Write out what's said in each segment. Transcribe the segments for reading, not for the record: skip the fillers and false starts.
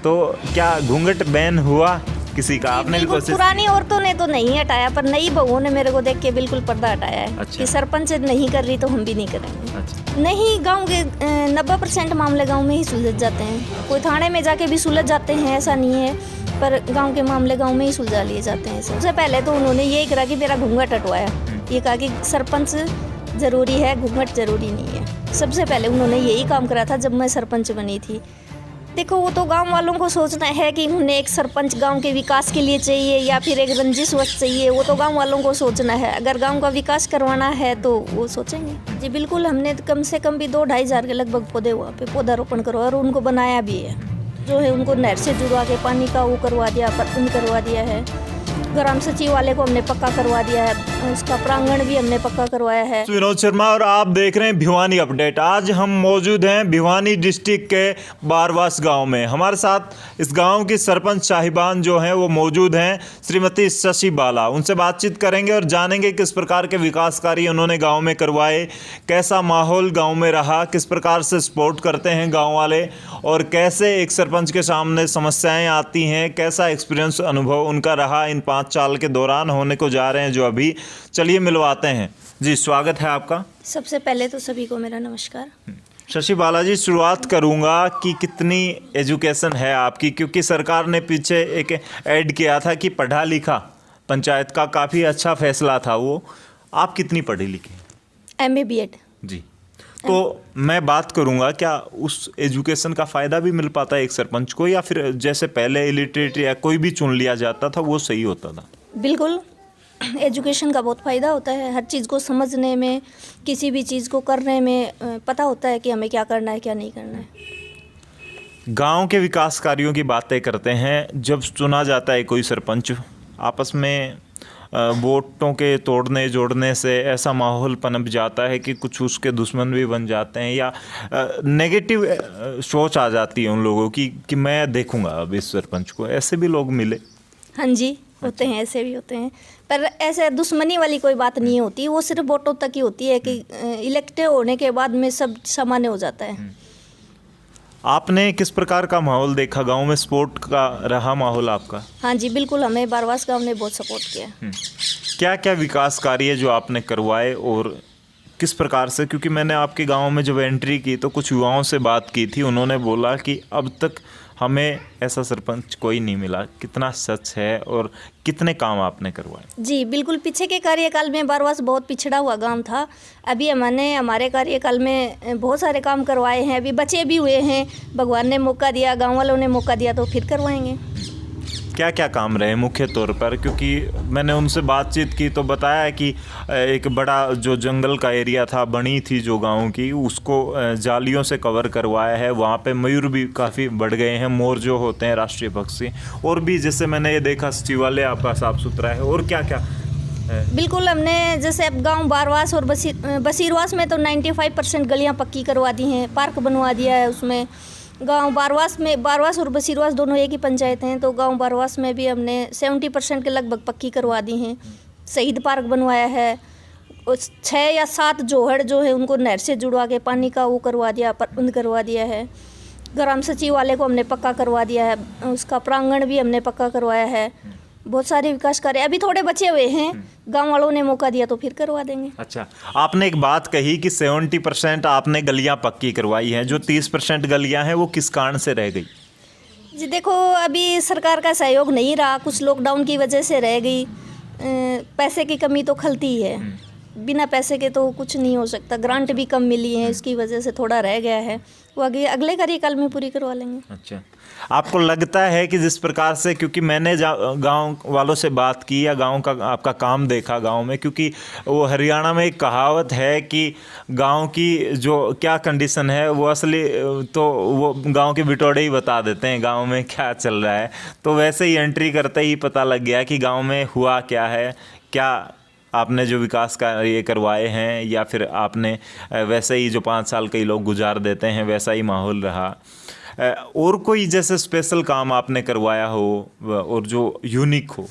तो क्या घूंघट बैन हुआ किसी का? आपने भी बिल्कुल, कोशिश? पुरानी औरतों ने तो नहीं हटाया, पर नई बहुओं ने मेरे को देख के बिल्कुल पर्दा हटाया है। अच्छा। कि सरपंच नहीं कर रही तो हम भी नहीं करेंगे। अच्छा। नहीं, गांव के 90% मामले गांव में ही सुलझ जाते हैं। कोई थाने में जाके भी सुलझ जाते हैं, ऐसा नहीं है, पर गांव के मामले गांव में ही सुलझा लिए जाते हैं। सबसे पहले तो उन्होंने यही करा कि मेरा घूंघट हटवाया। ये कहा कि सरपंच ज़रूरी है, घूंघट ज़रूरी नहीं है। सबसे पहले उन्होंने यही काम करा था जब मैं सरपंच बनी थी। देखो, वो तो गांव वालों को सोचना है कि उन्हें एक सरपंच गांव के विकास के लिए चाहिए या फिर एक रंजिशवश चाहिए। वो तो गांव वालों को सोचना है। अगर गांव का विकास करवाना है तो वो सोचेंगे। जी बिल्कुल, हमने कम से कम भी 2-2.5 हज़ार के लगभग पौधे वहाँ पे पौधारोपण करवाया और उनको बनाया भी है। जो है उनको नहर से जुड़वा के पानी का वो करवा दिया, करवा दिया है। ग्राम सचिवालय को हमने पक्का करवा दिया है, उसका प्रांगण भी हमने पक्का करवाया है। विनोद शर्मा और आप देख रहे हैं भिवानी अपडेट। आज हम मौजूद हैं भिवानी डिस्ट्रिक्ट के बारवास गांव में। हमारे साथ इस गांव की सरपंच साहिबान जो हैं वो मौजूद हैं, श्रीमती शशि बाला। उनसे बातचीत करेंगे और जानेंगे किस प्रकार के विकास कार्य उन्होंने गाँव में करवाए, कैसा माहौल गाँव में रहा, किस प्रकार से सपोर्ट करते हैं गाँव वाले और कैसे एक सरपंच के सामने समस्याएँ आती हैं, कैसा एक्सपीरियंस अनुभव उनका रहा इन 5 साल के दौरान होने को जा रहे हैं जो अभी। चलिए मिलवाते हैं। जी, स्वागत है आपका। सबसे पहले तो सभी को मेरा नमस्कार। शशि बाला जी, शुरुआत करूंगा कि कितनी एजुकेशन है आपकी, क्योंकि सरकार ने पीछे एक ऐड किया था कि पढ़ा लिखा पंचायत का काफ़ी अच्छा फैसला था वो। आप कितनी पढ़ी लिखी? MA BEd। जी, तो मैं बात करूंगा क्या उस एजुकेशन का फ़ायदा भी मिल पाता है एक सरपंच को, या फिर जैसे पहले इलिटरेट या कोई भी चुन लिया जाता था वो सही होता था? बिल्कुल, एजुकेशन का बहुत फ़ायदा होता है। हर चीज़ को समझने में, किसी भी चीज़ को करने में पता होता है कि हमें क्या करना है, क्या नहीं करना है। गांव के विकास कार्यों की बातें करते हैं। जब चुना जाता है कोई सरपंच, आपस में वोटों के तोड़ने जोड़ने से ऐसा माहौल पनप जाता है कि कुछ उसके दुश्मन भी बन जाते हैं या नेगेटिव सोच आ जाती है उन लोगों की कि मैं देखूंगा अब इस सरपंच को। ऐसे भी लोग मिले? हाँ जी, होते हैं, ऐसे भी होते हैं, पर ऐसे दुश्मनी वाली कोई बात नहीं होती। वो सिर्फ वोटों तक ही होती है कि इलेक्टेड होने के बाद में सब सामान्य हो जाता है। आपने किस प्रकार का माहौल देखा गांव में? सपोर्ट का रहा माहौल आपका? हाँ जी बिल्कुल, हमें बारवास गांव ने बहुत सपोर्ट किया। क्या क्या विकास कार्य जो आपने करवाए और किस प्रकार से? क्योंकि मैंने आपके गांव में जब एंट्री की तो कुछ युवाओं से बात की थी, उन्होंने बोला कि अब तक हमें ऐसा सरपंच कोई नहीं मिला। कितना सच है और कितने काम आपने करवाए? जी बिल्कुल, पीछे के कार्यकाल में बारवास बहुत पिछड़ा हुआ गांव था। अभी हमारे कार्यकाल में बहुत सारे काम करवाए हैं, अभी बचे भी हुए हैं। भगवान ने मौका दिया, गांव वालों ने मौका दिया तो फिर करवाएंगे। क्या क्या काम रहे मुख्य तौर पर? क्योंकि मैंने उनसे बातचीत की तो बताया कि एक बड़ा जो जंगल का एरिया था, बनी थी जो गांव की, उसको जालियों से कवर करवाया है। वहाँ पे मयूर भी काफ़ी बढ़ गए हैं, मोर जो होते हैं राष्ट्रीय पक्षी, और भी जैसे मैंने ये देखा सचिवालय आपका साफ़ सुथरा है। और क्या क्या है? बिल्कुल, हमने जैसे अब गांव बारवास और बसीरवास में तो 95% गलियां पक्की करवा दी हैं, पार्क बनवा दिया है उसमें। गांव बारवास और बसीरवास दोनों एक ही पंचायत हैं, तो गांव बारवास में भी हमने 70% के लगभग पक्की करवा दी हैं। शहीद पार्क बनवाया है। 6 या 7 जोहड़ जो है उनको नहर से जुड़वा के पानी का वो करवा दिया है। ग्राम सचिवालय को हमने पक्का करवा दिया है, उसका प्रांगण भी हमने पक्का करवाया है। बहुत सारे विकास कार्य अभी थोड़े बचे हुए हैं, गांव वालों ने मौका दिया तो फिर करवा देंगे। अच्छा, आपने एक बात कही कि 70% आपने गलियां पक्की करवाई हैं, जो 30% गलियां हैं वो किस कारण से रह गई? जी देखो, अभी सरकार का सहयोग नहीं रहा, कुछ लॉकडाउन की वजह से रह गई। पैसे की कमी तो खलती ही है, बिना पैसे के तो कुछ नहीं हो सकता। ग्रांट भी कम मिली है, इसकी वजह से थोड़ा रह गया है, वो अगले कार्यकाल में पूरी करवा लेंगे। अच्छा, आपको लगता है कि जिस प्रकार से, क्योंकि मैंने गांव वालों से बात की या गांव का आपका काम देखा गांव में, क्योंकि वो हरियाणा में एक कहावत है कि गांव की जो क्या कंडीशन है वो असली तो वो गांव के बिटौड़े ही बता देते हैं गांव में क्या चल रहा है। तो वैसे ही एंट्री करते ही पता लग गया कि गांव में हुआ क्या है, क्या आपने जो विकास कार्य करवाए हैं, या फिर आपने वैसे ही जो 5 साल कई लोग गुजार देते हैं वैसा ही माहौल रहा। और कोई जैसे स्पेशल काम आपने करवाया हो और जो यूनिक हो?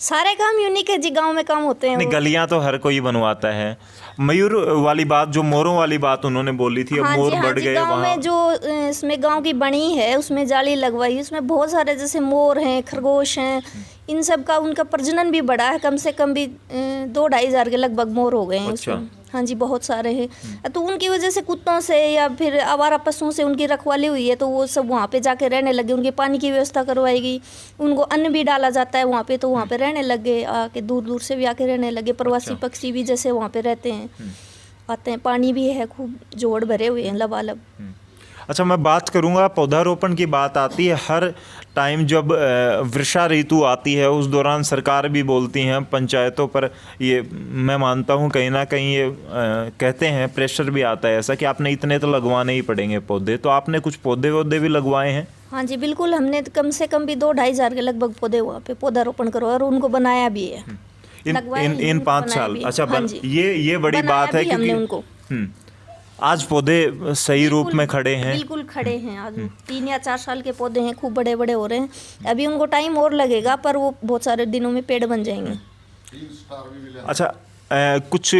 सारे काम यूनिक है जी, गांव में काम होते हैं नहीं, वो। गलियां तो हर कोई बनवाता है। मयूर वाली बात, जो मोरों वाली बात उन्होंने बोली थी, अब हाँ मोर जी, हाँ बढ़ जी, गए गांव वहाँ। में जो इसमें गांव की बनी है उसमें जाली लगवाई, उसमें बहुत सारे जैसे मोर हैं, खरगोश हैं, इन सब का उनका प्रजनन भी बढ़ा है। कम से कम भी 2-2.5 हज़ार के लगभग मोर हो गए हैं अच्छा। उसमें। हाँ जी, बहुत सारे हैं। तो उनकी वजह से कुत्तों से या फिर आवारा पशुओं से उनकी रखवाली हुई है, तो वो सब वहाँ पे जाके रहने लगे। उनके पानी की व्यवस्था करवाई गई, उनको अन्न भी डाला जाता है वहाँ पे, तो वहाँ पे रहने लगे। आके दूर दूर से भी आके रहने लगे। प्रवासी अच्छा। पक्षी भी जैसे वहाँ पे रहते हैं, आते हैं। पानी भी है, खूब जोड़ भरे हुए हैं लबालब। अच्छा, मैं बात करूंगा पौधारोपण की। बात आती है हर टाइम जब वर्षा ऋतु आती है, उस दौरान सरकार भी बोलती हैं पंचायतों पर, ये मैं मानता हूं कहीं ना कहीं ये कहते हैं, प्रेशर भी आता है ऐसा कि आपने इतने तो लगवाने ही पड़ेंगे पौधे। तो आपने कुछ पौधे वौधे भी लगवाए हैं? हाँ जी, बिल्कुल। हमने कम से कम भी 2-2.5 हज़ार के लगभग पौधे वहाँ पे पौधारोपण करवाए और उनको बनाया भी है। इन 5 साल? अच्छा, हाँ जी, ये बड़ी बात है, हमने क्योंकि उनको आज पौधे सही रूप में खड़े हैं। बिल्कुल खड़े हैं आज। 3 या 4 साल के पौधे हैं, खूब बड़े बड़े हो रहे हैं। अभी उनको टाइम और लगेगा, पर वो बहुत सारे दिनों में पेड़ बन जाएंगे। अच्छा, कुछ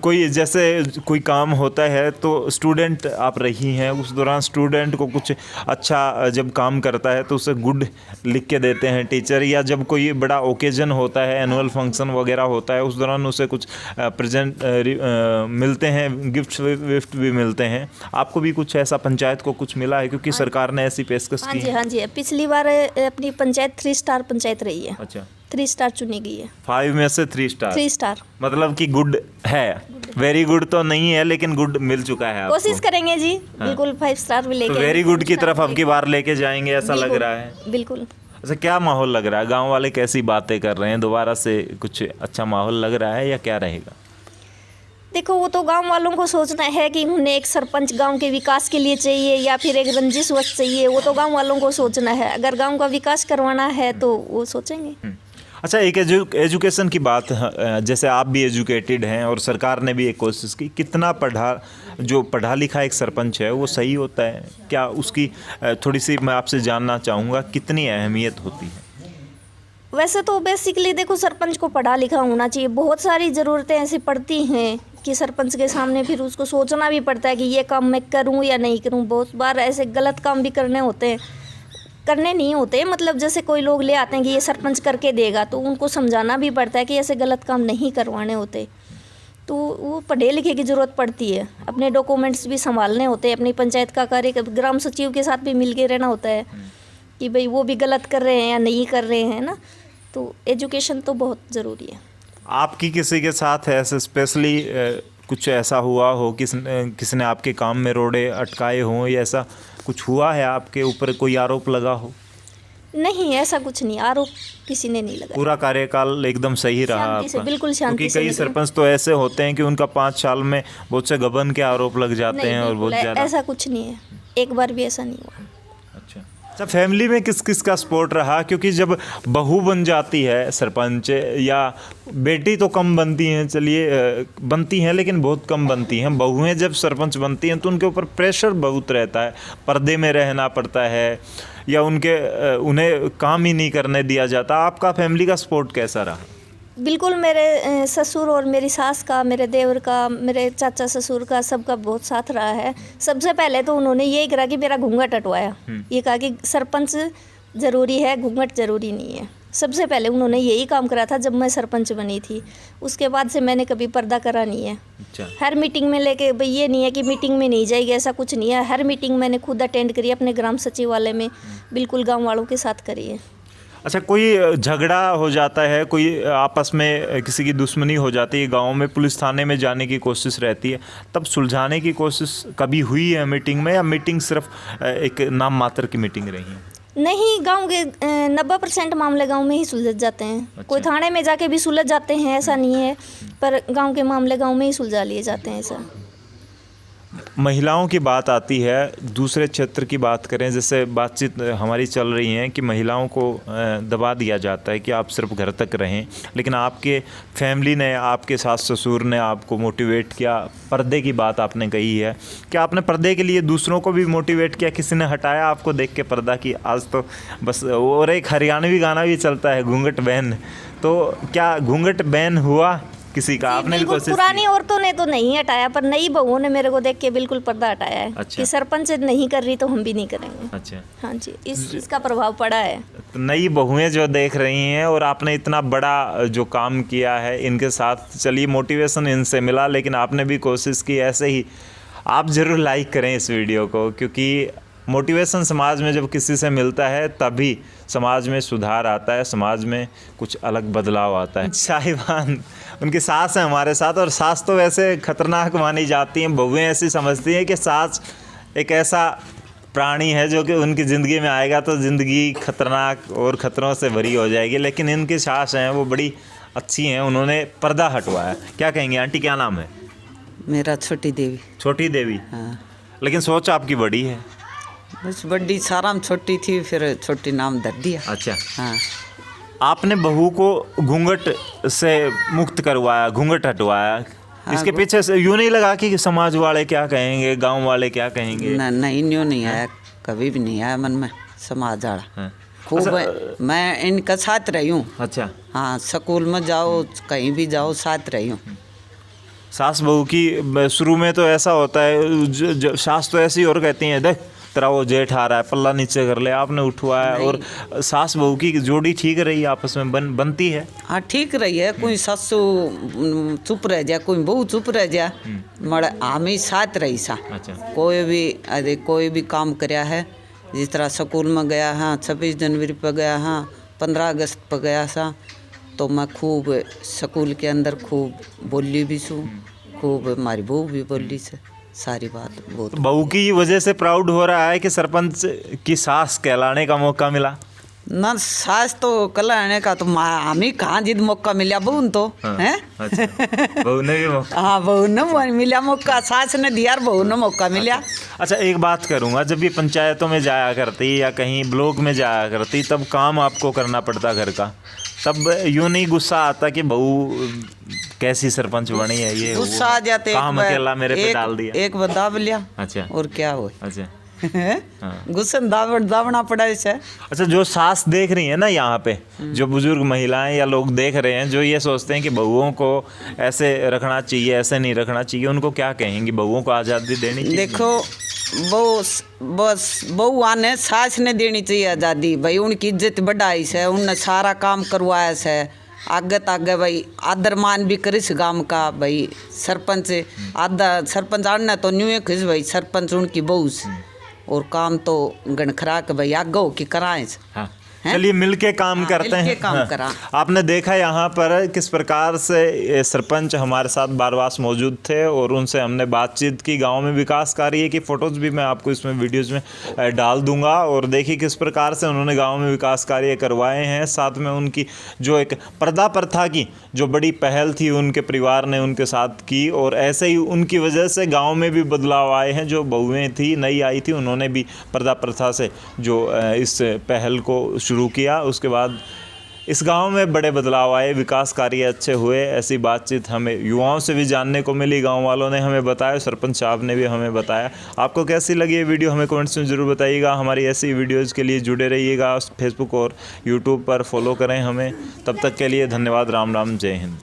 कोई जैसे कोई काम होता है तो स्टूडेंट आप रही हैं, उस दौरान स्टूडेंट को कुछ अच्छा जब काम करता है तो उसे गुड लिख के देते हैं टीचर, या जब कोई बड़ा ओकेजन होता है, एनुअल फंक्शन वगैरह होता है, उस दौरान उसे कुछ प्रेजेंट मिलते हैं, गिफ्ट विफ्ट भी मिलते हैं। आपको भी कुछ ऐसा पंचायत को कुछ मिला है, क्योंकि सरकार ने ऐसी पेशकश हाँ की जी, है? हाँ जी। पिछली बार अपनी पंचायत 3 स्टार पंचायत रही है। अच्छा, 3 स्टार चुनी गई है। 5 में से 3 स्टार? 3 स्टार मतलब कि गुड है, वेरी गुड तो नहीं है, लेकिन गुड मिल चुका है आपको। कोशिश करेंगे जी, बिल्कुल 5 स्टार भी लेके। तो वेरी गुड की तरफ अब की बार लेके जाएंगे, ऐसा लग रहा है। बिल्कुल। अच्छा, क्या माहौल लग रहा है? गांव वाले कैसी बातें कर रहे हैं? दोबारा से कुछ अच्छा माहौल लग रहा है या क्या रहेगा? देखो, वो तो गांव वालों को सोचना है कि उन्हें एक सरपंच गांव के विकास के लिए चाहिए या फिर एक रंजिशवश चाहिए। वो तो गांव वालों को सोचना है। अगर गांव का विकास करवाना है तो वो सोचेंगे। अच्छा, एक एजुकेशन की बात, जैसे आप भी एजुकेटेड हैं और सरकार ने भी एक कोशिश की, कितना पढ़ा लिखा एक सरपंच है वो सही होता है क्या? उसकी थोड़ी सी मैं आपसे जानना चाहूँगा, कितनी अहमियत होती है? वैसे तो बेसिकली देखो, सरपंच को पढ़ा लिखा होना चाहिए। बहुत सारी ज़रूरतें ऐसी पड़ती हैं कि सरपंच के सामने फिर उसको सोचना भी पड़ता है कि ये काम मैं करूं या नहीं करूं। बहुत बार ऐसे गलत काम भी करने नहीं होते, मतलब जैसे कोई लोग ले आते हैं कि ये सरपंच करके देगा, तो उनको समझाना भी पड़ता है कि ऐसे गलत काम नहीं करवाने होते। तो वो पढ़े लिखे की ज़रूरत पड़ती है। अपने डॉक्यूमेंट्स भी संभालने होते हैं, अपनी पंचायत का कार्य ग्राम सचिव के साथ भी मिल के रहना होता है कि भाई वो भी गलत कर रहे हैं या नहीं कर रहे हैं ना। तो एजुकेशन तो बहुत ज़रूरी है। आपकी किसी के साथ ऐसे स्पेशली कुछ ऐसा हुआ हो, किसी ने आपके काम में रोड़े अटकाए हों, या ऐसा कुछ हुआ है आपके ऊपर, कोई आरोप लगा हो? नहीं, ऐसा कुछ नहीं, आरोप किसी ने नहीं लगाया। पूरा कार्यकाल एकदम सही रहा शांति से, आपका? बिल्कुल शांति क्योंकि से कई निकला। सरपंच तो ऐसे होते हैं कि उनका 5 साल में बहुत से गबन के आरोप लग जाते नहीं, हैं और बहुत बिल्कुल ज़्यादा। ऐसा कुछ नहीं है, एक बार भी ऐसा नहीं हुआ। अच्छा, फैमिली में किस किस का सपोर्ट रहा? क्योंकि जब बहू बन जाती है सरपंच, या बेटी तो कम बनती हैं, चलिए बनती हैं लेकिन बहुत कम बनती हैं, बहुएं जब सरपंच बनती हैं तो उनके ऊपर प्रेशर बहुत रहता है, पर्दे में रहना पड़ता है, या उन्हें काम ही नहीं करने दिया जाता। आपका फैमिली का सपोर्ट कैसा रहा? बिल्कुल, मेरे ससुर और मेरी सास का, मेरे देवर का, मेरे चाचा ससुर का, सबका बहुत साथ रहा है। सबसे पहले तो उन्होंने यही करा कि मेरा घूंघट हटवाया। ये कहा कि सरपंच ज़रूरी है, घूंघट ज़रूरी नहीं है। सबसे पहले उन्होंने यही काम करा था जब मैं सरपंच बनी थी। उसके बाद से मैंने कभी पर्दा करा नहीं है। अच्छा। हर मीटिंग में लेके, भाई ये नहीं है कि मीटिंग में नहीं जाएगी, ऐसा कुछ नहीं है। हर मीटिंग मैंने खुद अटेंड करी, अपने ग्राम सचिवालय में बिल्कुल गाँव वालों के साथ करी है। अच्छा, कोई झगड़ा हो जाता है, कोई आपस में किसी की दुश्मनी हो जाती है गांव में, पुलिस थाने में जाने की कोशिश रहती है, तब सुलझाने की कोशिश कभी हुई है मीटिंग में, या मीटिंग सिर्फ एक नाम मात्र की मीटिंग रही है? नहीं, गांव के 90% मामले गांव में ही सुलझ जाते हैं। अच्छा। कोई थाने में जाके भी सुलझ जाते हैं, ऐसा नहीं है, पर गांव के मामले गांव में ही सुलझा लिए जाते हैं। ऐसा महिलाओं की बात आती है, दूसरे क्षेत्र की बात करें, जैसे बातचीत हमारी चल रही है कि महिलाओं को दबा दिया जाता है कि आप सिर्फ घर तक रहें, लेकिन आपके फैमिली ने, आपके सास ससुर ने आपको मोटिवेट किया। पर्दे की बात आपने कही है, क्या आपने पर्दे के लिए दूसरों को भी मोटिवेट किया? किसी ने हटाया आपको देख के पर्दा की आज तो बस? और एक हरियाणवी गाना भी चलता है, घूंघट बहन, तो क्या घूंघट बैन हुआ किसी का? आपने भी बिल्कुल कोशिश पुरानी की? औरतों ने तो नहीं हटाया, पर नई बहुओं ने मेरे को देख के बिल्कुल पर्दा हटाया है अच्छा। कि सरपंच नहीं कर रही तो हम भी नहीं करेंगे। अच्छा, हाँ जी, इसका प्रभाव पड़ा है। तो नई बहुएं जो देख रही हैं और आपने इतना बड़ा जो काम किया है इनके साथ, चलिए मोटिवेशन इनसे मिला, लेकिन आपने भी कोशिश की ऐसे ही। आप ज़रूर लाइक करें इस वीडियो को, क्योंकि मोटिवेशन समाज में जब किसी से मिलता है तभी समाज में सुधार आता है, समाज में कुछ अलग बदलाव आता है। साहिबान उनकी सास है हमारे साथ, और सास तो वैसे खतरनाक मानी जाती हैं, बहुएं ऐसी समझती हैं कि सास एक ऐसा प्राणी है जो कि उनकी ज़िंदगी में आएगा तो ज़िंदगी खतरनाक और ख़तरों से भरी हो जाएगी, लेकिन इनकी सास हैं वो बड़ी अच्छी हैं, उन्होंने पर्दा हटवाया। क्या कहेंगे आंटी, क्या नाम है? मेरा छोटी देवी। छोटी देवी। हाँ, लेकिन सोच आपकी बड़ी है। बस बड़ी सारा में छोटी थी, फिर छोटी नाम धर दिया। अच्छा, हाँ, आपने बहू को घूंघट से मुक्त करवाया, घूंघट हटवाया, इसके पीछे से यूँ नहीं लगा कि समाज वाले क्या कहेंगे, गांव वाले क्या कहेंगे? नहीं न्यू नहीं आया, कभी भी नहीं आया मन में समाज वाला। हाँ। खूब मैं इनका साथ रही हूँ। अच्छा, हाँ, स्कूल में जाओ कहीं भी जाओ साथ रही हूँ। सास बहू की शुरू में तो ऐसा होता है, सास तो ऐसी और कहती हैं, देख तेरा वो जेठ आ रहा है, पल्ला नीचे कर ले, आपने उठवाया। और सास बहू की जोड़ी ठीक रही, आपस में बनती है? हाँ, ठीक रही है। कोई ससु चुप रह जाए, कोई बहू चुप रह जाए, मगर हम ही साथ रही सा। अच्छा, कोई भी काम कराया है, जिस तरह स्कूल में गया हाँ, 26 जनवरी पर गया हाँ, 15 अगस्त पर गया सा, तो मैं खूब स्कूल के अंदर खूब बोली भी छूँ, खूब हमारी बहू भी बोली से सारी बात बहुत। तो बहू की वजह से प्राउड हो रहा है कि सरपंच की सास कहलाने का मौका मिला? ना सास तो कहलाने का तो हम ही कहाँ जिद मौका मिला बहू तो हैं। अच्छा, बहू ने भी मौका? हाँ, बहू ने मिला मौका, सास ने दिया, बहू ने मौका मिला। अच्छा, एक बात करूँगा, जब भी पंचायतों में जाया करती या कहीं ब्लॉक में जाया करती, तब काम आपको करना पड़ता घर का, तब यूँ नहीं गुस्सा आता कि बहू कैसी सरपंच बनी है, ये गुस्सा आ जाते, काम अकेला मेरे पे डाल दिया? एक बार दाब लिया। अच्छा, और क्या हो। अच्छा, हाँ। गुस्से में दावना पड़ा इसे। अच्छा, जो सास देख रही है ना यहाँ पे, जो बुजुर्ग महिलाएं या लोग देख रहे हैं, जो ये सोचते हैं कि बहुओं को ऐसे रखना चाहिए, ऐसे नहीं रखना चाहिए, उनको क्या कहेंगे? बहुओं को आज़ादी देनी चाहिए? देखो, बहू आने सास ने देनी चाहिए आज़ादी भाई, उनकी इज्जत बढ़ाई से, उनने सारा काम करवाया से, आगे तागे भाई आदर मान भी करिस गांव का भाई। सरपंच आधा सरपंच आने तो न्यू एक भाई सरपंच उनकी बहू से, और काम तो गणखरा के भाई आगे हो कि कराएं। हाँ, चलिए मिलके काम करते हैं। मिलके काम करा। आपने देखा यहाँ पर किस प्रकार से ये सरपंच हमारे साथ बारवास मौजूद थे और उनसे हमने बातचीत की। गांव में विकास कार्य की फ़ोटोज़ भी मैं आपको इसमें वीडियोज़ में डाल दूंगा, और देखिए किस प्रकार से उन्होंने गांव में विकास कार्य करवाए हैं। साथ में उनकी जो एक पर्दा प्रथा की जो बड़ी पहल थी उनके परिवार ने उनके साथ की, और ऐसे ही उनकी वजह से गाँव में भी बदलाव आए हैं। जो बहुएँ थी नई आई थी, उन्होंने भी पर्दा प्रथा से जो इस पहल को शुरू किया, उसके बाद इस गांव में बड़े बदलाव आए, विकास कार्य अच्छे हुए। ऐसी बातचीत हमें युवाओं से भी जानने को मिली, गांव वालों ने हमें बताया, सरपंच साहब ने भी हमें बताया। आपको कैसी लगी ये वीडियो हमें कमेंट्स में ज़रूर बताइएगा। हमारी ऐसी वीडियोज़ के लिए जुड़े रहिएगा, फेसबुक और यूट्यूब पर फॉलो करें हमें। तब तक के लिए धन्यवाद। राम राम, जय हिंद।